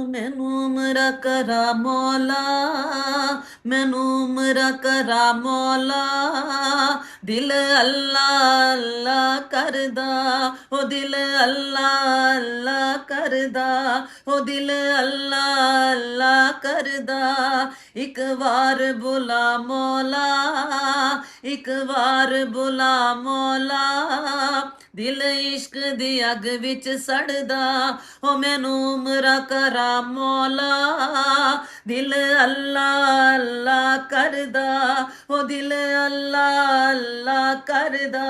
मैनू उमरा करा मौला, मैनू उमरा करा मौला, दिल अल्लाह अल्लाह करदा, ओ दिल अल्लाह अल्लाह करदा, ओ दिल अल्लाह अल्लाह करदा। एक बार बुला मौला, एक बार बुला मौला, दिल इश्क दी अग विच सड़दा, ओ मैनू उमरा करा मौला, दिल अल्लाह अल्लाह करदा, ओ दिल अल्लाह अल्लाह करदा,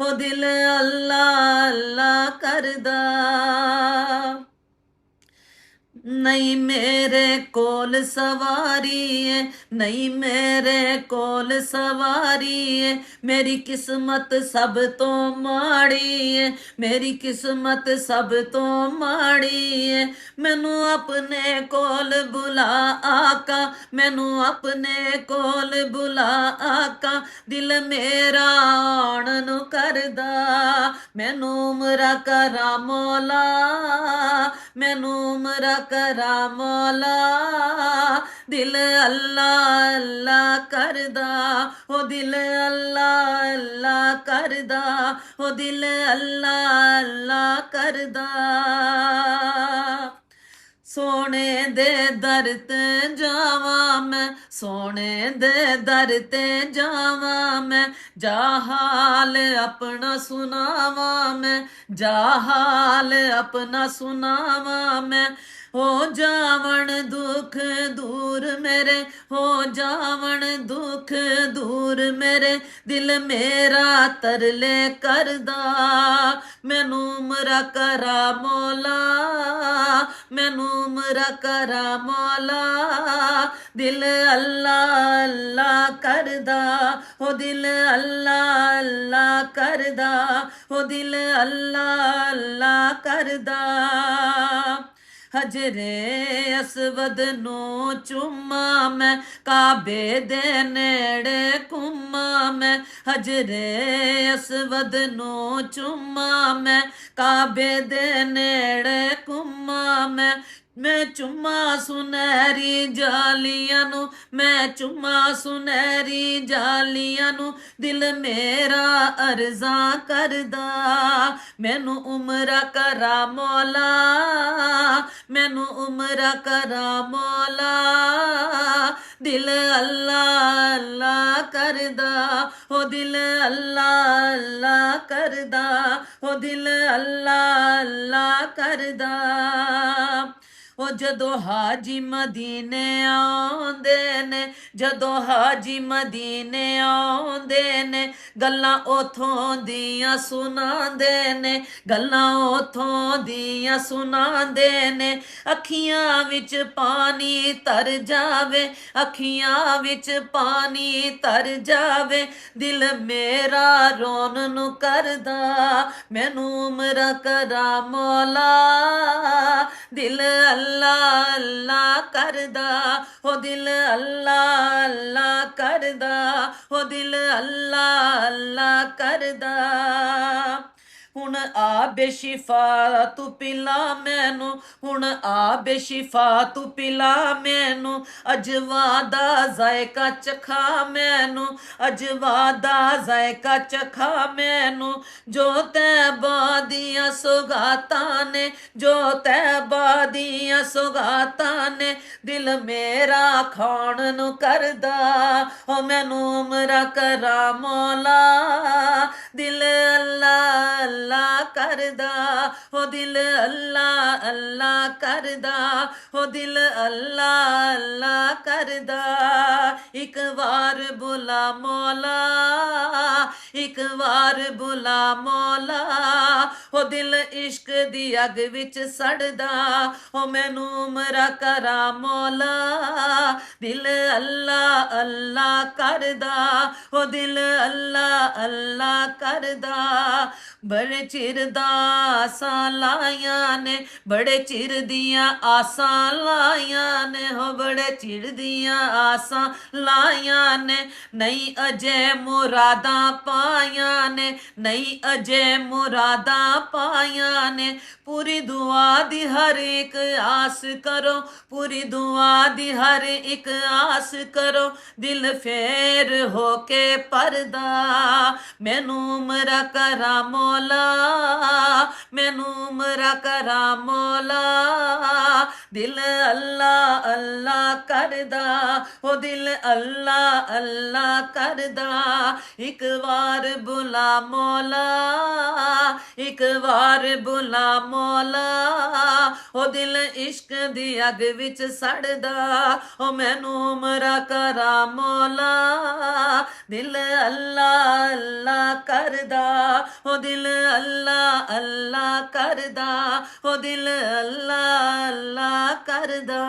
ओ दिल अल्लाह अल्लाह करदा। नहीं मेरे कोल सवारी है, नहीं मेरे कोल सवारी है, मेरी किस्मत सब तो माड़ी है, मेरी किस्मत सब तो माड़ी है। मैनू अपने कोल बुला आका, मैनू अपने कोल बुला आका, दिल मेरा आण नू करदा, मैनू उमरा करा मौला, मैनू उमरा करा मौला, दिल अल्लाह अल्लाह करदा, ओ दिल अल्लाह अल्लाह करदा, ओ दिल अल्लाह अल्लाह करदा। सोने दे दर ते जावां मैं, सोने दे दर ते जावां मैं, जा हाल अपना सुनावां मैं, जा हाल अपना सुनावां मैं। हो जावण दुख दूर मेरे, हो जावण दुख दूर मेरे, दिल मेरा तरले करदा, मैनू उमरा करा मौला, मैनू उमरा करा मौला, दिल अल्लाह अल्लाह करदा, ओ दिल अल्लाह अल्लाह करदा, ओ दिल अल्लाह अल्लाह करदा। हजरे असवद नो चुम्मा मैं, काबे दे नेड़े घुम्मा मैं, हजरे असवद नो चुम्मा मैं, काबे दे नेड़े घुम्मा मैं चुम्मा सुनहरी जालियां नू, मैं चुम्मा सुनहरी जालियां नू, दिल मेरा अर्जा करदा, मैनू उमरा करा मौला, मैनू उमरा करा मौला, दिल अल्लाह अल्लाह करदा, ओ दिल अल्लाह अल्लाह करदा, ओ दिल अल्लाह अल्लाह करदा। ओ जदों हाजी मदीने आउंदे ने, जदों हाजी मदीने आउंदे ने, गल्लां ओथों दियां सुनांदे ने, गल्लां ओथों दियां सुनांदे ने। अखियां विच पानी तर जावे, अखियां विच पानी तर जावे, दिल मेरा रोन नू करदा, मैनू उमरा करा मौला, दिल अल्लाह अल्लाह करदा, ओ दिल अल्लाह अल्लाह करदा, ओ दिल अल्लाह अल्लाह करदा। हुण आ बेशिफा तू पिला मैनू, हुण आ बेशिफा तू पिला मैनू, अजवा दा जायका चखा मैनू, अजवा दा जायका चखा मैनू, जो तैबा दियां सौगातां ने, जो तैबा दियां सौगातां ने, दिल मेरा खाण नू करदा, ओ मैनू उमरा करा मौला, दिल अल्लाह अल्लाह करदा, ओ दिल अल्लाह अल्लाह करदा, ओ दिल अल्लाह अल्लाह करदा। एक बार बुला मौला, एक बार बुला मौला, ओ दिल इश्क दी अग विच सड़दा, ओ मैनू उमरा करा मौला, दिल अल्लाह अल्लाह करदा, ओ दिल अल्लाह अल्लाह करदा। बड़े चिर दा आसां लाइयां ने, बड़े चिर दियां आसां लाइयां ने, हो बड़े चिर दियां आसां लाइयां ने, नहीं अजे मुरादां पाइयां ने, नहीं अजे मुरादां पाइयां ने, पूरी दुआ दी हर एक आस करो, पूरी दुआ दी हर एक आस करो, दिल फेर होके परदा, मैनू उमरा करा मौला, मैनू उमरा करा मौला, दिल अल्लाह अल्लाह करदा, ओ दिल अल्लाह अल्लाह करदा, एक बार बुला मौला, एक बार बुला मौला, ओ दिल इश्क दी अग विच सड़दा, ओ मैनू उमरा करा मौला, दिल अल्लाह अल्लाह करदा, ओ दिल अल्लाह अल्लाह करदा, ओ दिल अल्लाह अल्लाह करदा।